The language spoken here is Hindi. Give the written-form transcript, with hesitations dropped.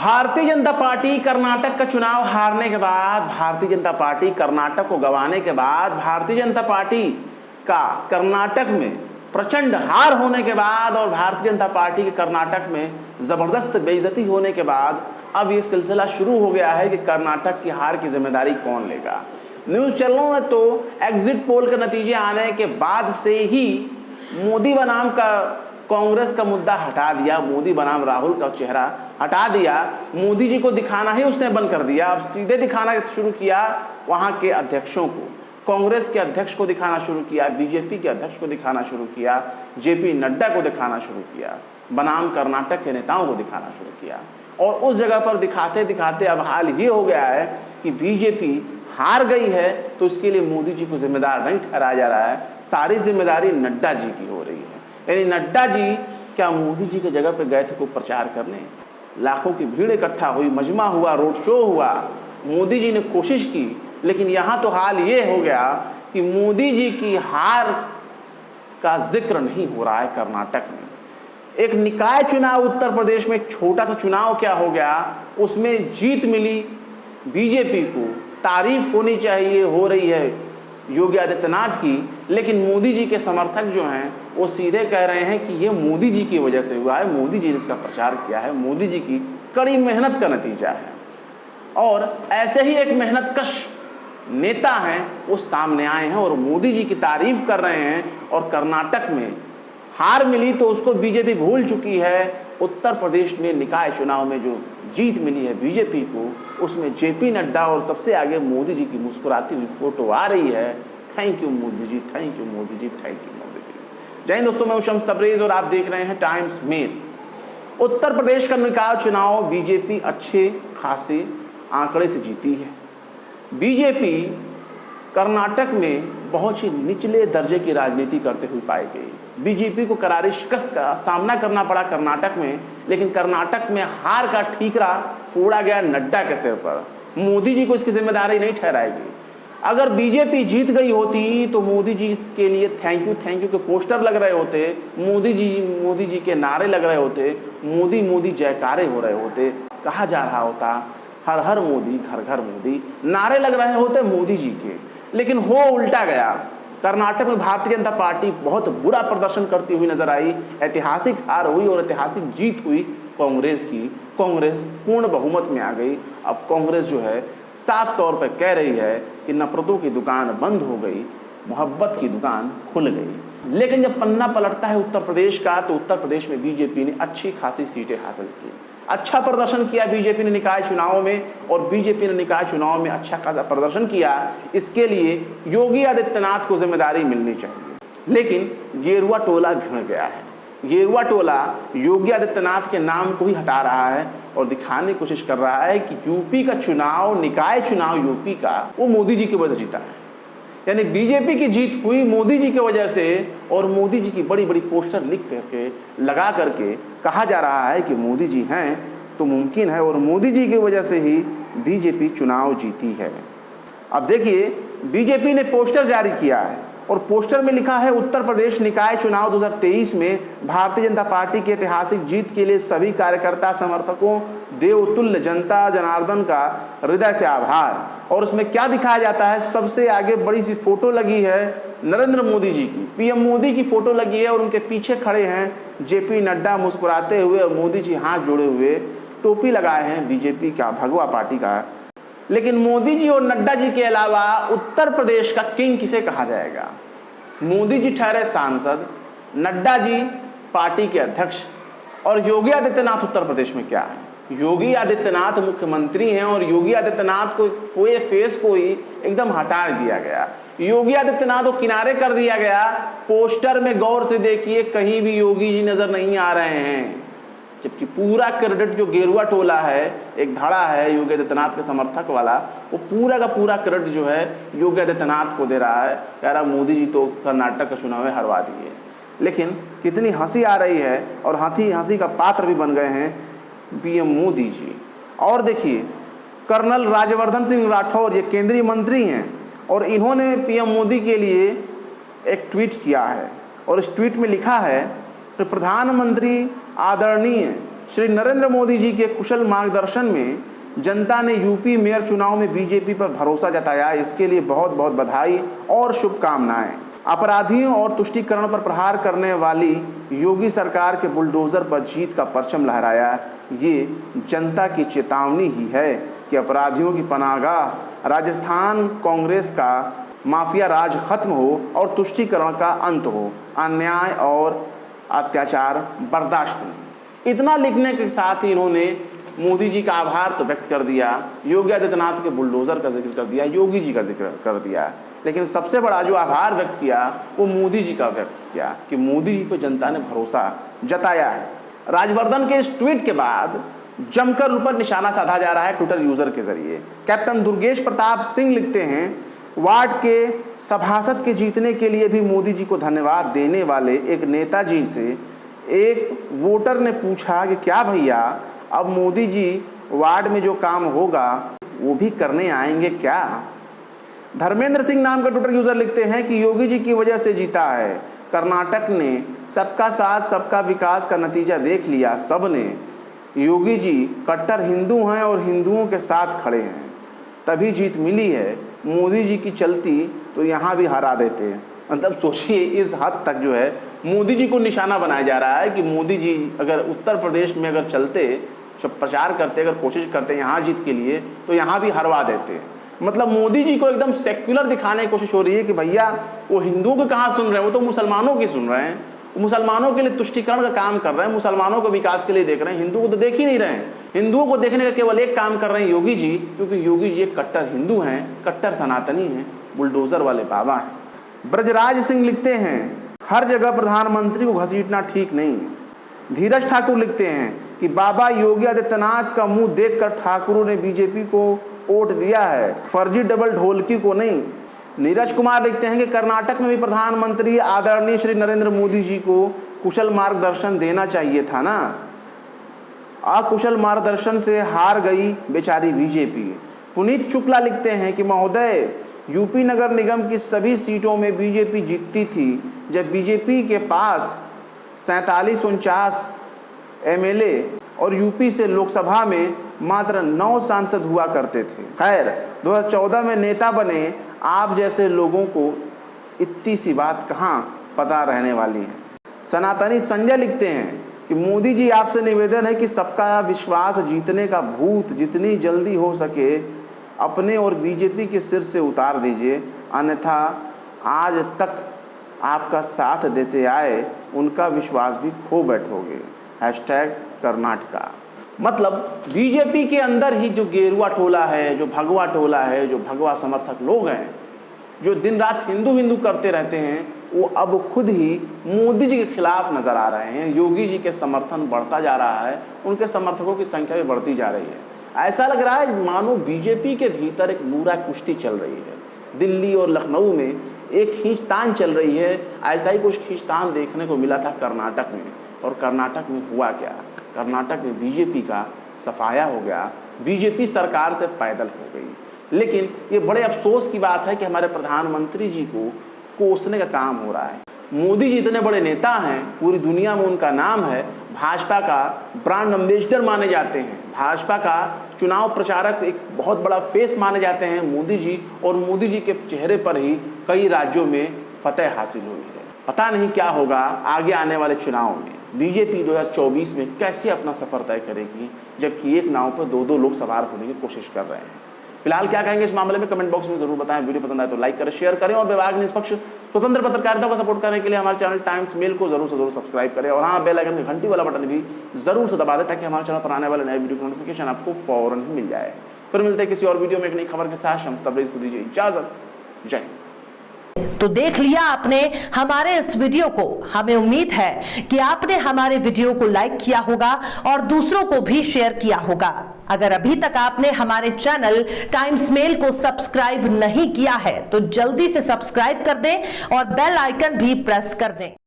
भारतीय जनता पार्टी कर्नाटक का चुनाव हारने के बाद, भारतीय जनता पार्टी कर्नाटक को गंवाने के बाद, भारतीय जनता पार्टी का कर्नाटक में प्रचंड हार होने के बाद और भारतीय जनता पार्टी के कर्नाटक में जबरदस्त बेइज्जती होने के बाद अब ये सिलसिला शुरू हो गया है कि कर्नाटक की हार की जिम्मेदारी कौन लेगा। न्यूज़ चैनलों ने तो एग्जिट पोल के नतीजे आने के बाद से ही मोदी बनाम का कांग्रेस का मुद्दा हटा दिया, मोदी बनाम राहुल का चेहरा हटा दिया, मोदी जी को दिखाना ही उसने बंद कर दिया। अब सीधे दिखाना शुरू किया वहां के अध्यक्षों को, कांग्रेस के अध्यक्ष को दिखाना शुरू किया, बीजेपी के अध्यक्ष को दिखाना शुरू किया, जेपी नड्डा को दिखाना शुरू किया, बनाम कर्नाटक के नेताओं को दिखाना शुरू किया। और उस जगह पर दिखाते दिखाते अब हाल ये हो गया है कि बीजेपी हार गई है तो उसके लिए मोदी जी को जिम्मेदार नहीं ठहराया जा रहा है, सारी जिम्मेदारी नड्डा जी की हो रही है। यानी नड्डा जी क्या मोदी जी के जगह पे गए थे को प्रचार करने, लाखों की भीड़ इकट्ठा हुई, मजमा हुआ, रोड शो हुआ, मोदी जी ने कोशिश की, लेकिन यहाँ तो हाल ये हो गया कि मोदी जी की हार का जिक्र नहीं हो रहा है कर्नाटक में। एक निकाय चुनाव उत्तर प्रदेश में, एक छोटा सा चुनाव क्या हो गया, उसमें जीत मिली बीजेपी को, तारीफ होनी चाहिए, हो रही है योगी आदित्यनाथ की, लेकिन मोदी जी के समर्थक जो हैं वो सीधे कह रहे हैं कि ये मोदी जी की वजह से हुआ है, मोदी जी ने इसका प्रचार किया है, मोदी जी की कड़ी मेहनत का नतीजा है। और ऐसे ही एक मेहनतकश नेता हैं वो सामने आए हैं और मोदी जी की तारीफ कर रहे हैं। और कर्नाटक में हार मिली तो उसको बीजेपी भूल चुकी है। उत्तर प्रदेश में निकाय चुनाव में जो जीत मिली है बीजेपी को, उसमें जेपी नड्डा और सबसे आगे मोदी जी की मुस्कुराती हुई फोटो आ रही है। Thank you Modi ji, thank you Modi ji, thank you Modi ji. जय हिंद दोस्तों, मैं शम्स तबरेज और आप देख रहे हैं टाइम्स मेल। उत्तर प्रदेश का निकाय चुनाव बीजेपी अच्छे खासे आंकड़े से जीती है। बीजेपी कर्नाटक में बहुत ही निचले दर्जे की राजनीति करते हुए पाई गई। बीजेपी को करारी शिकस्त का सामना करना पड़ा कर्नाटक में, लेकिन कर्नाटक में हार का ठीकरा फोड़ा गया नड्डा के सिर पर। मोदी जी को इसकी जिम्मेदारी नहीं ठहराएगी। अगर बीजेपी जीत गई होती तो मोदी जी के लिए थैंक यू के पोस्टर लग रहे होते, मोदी जी के नारे लग रहे होते, मोदी मोदी जयकारे हो रहे होते, कहा जा रहा होता हर हर मोदी, घर घर मोदी, नारे लग रहे होते मोदी जी के। लेकिन हो उल्टा गया। कर्नाटक में भारतीय जनता पार्टी बहुत बुरा प्रदर्शन करती हुई नजर आई, ऐतिहासिक हार हुई और ऐतिहासिक जीत हुई कांग्रेस की। कांग्रेस पूर्ण बहुमत में आ गई। अब कांग्रेस जो है साफ तौर पर कह रही है कि नफरतों की दुकान बंद हो गई, मोहब्बत की दुकान खुल गई। लेकिन जब पन्ना पलटता है उत्तर प्रदेश का, तो उत्तर प्रदेश में बीजेपी ने अच्छी खासी सीटें हासिल की, अच्छा प्रदर्शन किया बीजेपी ने निकाय चुनाव में। और बीजेपी ने निकाय चुनाव में अच्छा खासा प्रदर्शन किया, इसके लिए योगी आदित्यनाथ को जिम्मेदारी मिलनी चाहिए। लेकिन गेरुआ टोला भिड़ गया है। गेरुआ टोला योगी आदित्यनाथ के नाम को ही हटा रहा है और दिखाने की कोशिश कर रहा है कि यूपी का चुनाव, निकाय चुनाव यूपी का, वो मोदी जी की वजह से जीता है। यानी बीजेपी की जीत हुई मोदी जी की वजह से, और मोदी जी की बड़ी बड़ी पोस्टर लिख करके लगा करके कहा जा रहा है कि मोदी जी हैं तो मुमकिन है, और मोदी जी की वजह से ही बीजेपी चुनाव जीती है। अब देखिए, बीजेपी ने पोस्टर जारी किया है और पोस्टर में लिखा है उत्तर प्रदेश निकाय चुनाव 2023 में भारतीय जनता पार्टी की ऐतिहासिक जीत के लिए सभी कार्यकर्ता, समर्थकों, देवतुल्य जनता जनार्दन का हृदय से आभार। और उसमें क्या दिखाया जाता है, सबसे आगे बड़ी सी फोटो लगी है नरेंद्र मोदी जी की, पीएम मोदी की फोटो लगी है और उनके पीछे खड़े हैं जेपी नड्डा मुस्कुराते हुए और मोदी जी हाथ जोड़े हुए, टोपी लगाए हैं बीजेपी का, भगवा पार्टी का। लेकिन मोदी जी और नड्डा जी के अलावा उत्तर प्रदेश का किंग किसे कहा जाएगा? मोदी जी ठहरे सांसद, नड्डा जी पार्टी के अध्यक्ष, और योगी आदित्यनाथ उत्तर प्रदेश में क्या है? योगी आदित्यनाथ मुख्यमंत्री हैं और योगी आदित्यनाथ को पूरे फेस को ही एकदम हटा दिया गया। योगी आदित्यनाथ को किनारे कर दिया गया। पोस्टर में गौर से देखिए, कहीं भी योगी जी नजर नहीं आ रहे हैं, जबकि पूरा क्रेडिट जो गेरुआ टोला है, एक धड़ा है योगी आदित्यनाथ के समर्थक वाला, वो पूरा का पूरा क्रेडिट जो है योगी आदित्यनाथ को दे रहा है, कह रहा मोदी जी तो कर्नाटक का चुनाव हरवा दिए। लेकिन कितनी हंसी आ रही है, और हंसी का पात्र भी बन गए हैं पीएम मोदी जी। और देखिए, कर्नल राज्यवर्धन सिंह राठौर ये केंद्रीय मंत्री हैं और इन्होंने पीएम मोदी के लिए एक ट्वीट किया है और इस ट्वीट में लिखा है कि प्रधानमंत्री आदरणीय श्री नरेंद्र मोदी जी के कुशल मार्गदर्शन में जनता ने यूपी मेयर चुनाव में बीजेपी पर भरोसा जताया। इसके लिए बहुत बहुत बधाई और शुभकामनाएं। अपराधियों और तुष्टीकरण पर प्रहार करने वाली योगी सरकार के बुलडोजर पर जीत का परचम लहराया। ये जनता की चेतावनी ही है कि अपराधियों की पनाहगाह राजस्थान कांग्रेस का माफिया राज खत्म हो और तुष्टीकरण का अंत हो। अन्याय और अत्याचार बर्दाश्त नहीं। इतना लिखने के साथ ही इन्होंने मोदी जी का आभार तो व्यक्त कर दिया, योगी आदित्यनाथ के बुलडोजर का जिक्र कर दिया, योगी जी का जिक्र कर दिया, लेकिन सबसे बड़ा जो आभार व्यक्त किया वो मोदी जी का व्यक्त किया कि मोदी जी पर जनता ने भरोसा जताया है। राजवर्धन के इस ट्वीट के बाद जमकर उन पर निशाना साधा जा रहा है ट्विटर यूजर के जरिए। कैप्टन दुर्गेश प्रताप सिंह लिखते हैं, वार्ड के सभासद के जीतने के लिए भी मोदी जी को धन्यवाद देने वाले एक नेताजी से एक वोटर ने पूछा कि क्या भैया अब मोदी जी वार्ड में जो काम होगा वो भी करने आएंगे क्या? धर्मेंद्र सिंह नाम का ट्विटर यूजर लिखते हैं कि योगी जी की वजह से जीता है। कर्नाटक ने सबका साथ सबका विकास का नतीजा देख लिया सबने। योगी जी कट्टर हिंदू हैं और हिंदुओं के साथ खड़े हैं, तभी जीत मिली है। मोदी जी की चलती तो यहाँ भी हरा देते। मतलब सोचिए इस हद तक जो है मोदी जी को निशाना बनाया जा रहा है कि मोदी जी अगर उत्तर प्रदेश में अगर चलते, प्रचार करते, अगर कोशिश करते यहाँ जीत के लिए तो यहाँ भी हरवा देते। मतलब मोदी जी को एकदम सेक्युलर दिखाने की कोशिश हो रही है कि भैया वो हिंदुओं को कहाँ सुन रहे हैं, वो तो मुसलमानों की सुन रहे हैं। मुसलमानों के लिए तुष्टीकरण का काम कर रहे हैं, मुसलमानों को विकास के लिए देख रहे हैं, हिंदुओं को तो देख ही नहीं रहे हैं। हिंदुओं को देखने का केवल एक काम कर रहे हैं योगी जी, क्योंकि योगी जी एक कट्टर हिंदू हैं, कट्टर सनातनी हैं, बुलडोजर वाले बाबा हैं। ब्रजराज सिंह लिखते हैं, हर जगह प्रधानमंत्री को घसीटना ठीक नहीं है। धीरज ठाकुर लिखते हैं कि बाबा योगी आदित्यनाथ का मुंह देखकर ठाकुरों ने बीजेपी को वोट दिया है, फर्जी डबल ढोलकी को नहीं। नीरज कुमार लिखते हैं कि कर्नाटक में भी प्रधानमंत्री आदरणीय श्री नरेंद्र मोदी जी को कुशल मार्गदर्शन देना चाहिए था ना, अकुशल मार्गदर्शन से हार गई बेचारी बीजेपी। पुनीत शुक्ला लिखते हैं कि महोदय यूपी नगर निगम की सभी सीटों में बीजेपी जीतती थी जब बीजेपी के पास 47-49 एमएलए और यूपी से लोकसभा में मात्र 9 सांसद हुआ करते थे। खैर 2014 में नेता बने आप जैसे लोगों को इतनी सी बात कहाँ पता रहने वाली है। सनातनी संजय लिखते हैं कि मोदी जी आपसे निवेदन है कि सबका विश्वास जीतने का भूत जितनी जल्दी हो सके अपने और बीजेपी के सिर से उतार दीजिए, अन्यथा आज तक आपका साथ देते आए उनका विश्वास भी खो बैठोगे। #कर्नाटका। मतलब बीजेपी के अंदर ही जो गेरुआ टोला है, जो भगवा टोला है, जो भगवा समर्थक लोग हैं, जो दिन रात हिंदू हिंदू करते रहते हैं, वो अब खुद ही मोदी जी के खिलाफ नजर आ रहे हैं। योगी जी के समर्थन बढ़ता जा रहा है, उनके समर्थकों की संख्या भी बढ़ती जा रही है। ऐसा लग रहा है मानो बीजेपी के भीतर एक बुरा कुश्ती चल रही है। दिल्ली और लखनऊ में एक खींचतान चल रही है। ऐसा ही कुछ खींचतान देखने को मिला था कर्नाटक में। और कर्नाटक में हुआ क्या? कर्नाटक में बीजेपी का सफाया हो गया, बीजेपी सरकार से पैदल हो गई। लेकिन ये बड़े अफसोस की बात है कि हमारे प्रधानमंत्री जी को कोसने का काम हो रहा है। मोदी जी इतने बड़े नेता हैं, पूरी दुनिया में उनका नाम है, भाजपा का ब्रांड एम्बेसडर माने जाते हैं, भाजपा का चुनाव प्रचारक एक बहुत बड़ा फेस माने जाते हैं मोदी जी। और मोदी जी के चेहरे पर ही कई राज्यों में फतेह हासिल हुई है। पता नहीं क्या होगा आगे आने वाले चुनाव में। बीजेपी 2024 में कैसे अपना सफर तय करेगी, जबकि एक नाव पर 2-2 लोग सवार होने की कोशिश कर रहे हैं। फिलहाल क्या कहेंगे इस मामले में कमेंट बॉक्स में जरूर बताएं। वीडियो पसंद आए तो लाइक करें, शेयर करें और विभाग निष्पक्ष स्वतंत्र पत्रकारिता को सपोर्ट करने के लिए हमारे चैनल टाइम्स मेल को जरूर से जरूर सब्सक्राइब करें। और हाँ, बेल आइकन घंटी वाला बटन भी जरूर से दबा दें ताकि हमारे चैनल पर आने वाले नए वीडियो की नोटिफिकेशन आपको फौरन ही मिल जाए। फिर मिलते हैं किसी और वीडियो में एक नई खबर के साथ। तब को दीजिए इजाजत। जय हिंद। तो देख लिया आपने हमारे इस वीडियो को। हमें उम्मीद है कि आपने हमारे वीडियो को लाइक किया होगा और दूसरों को भी शेयर किया होगा। अगर अभी तक आपने हमारे चैनल टाइम्स मेल को सब्सक्राइब नहीं किया है तो जल्दी से सब्सक्राइब कर दें और बेल आइकन भी प्रेस कर दें।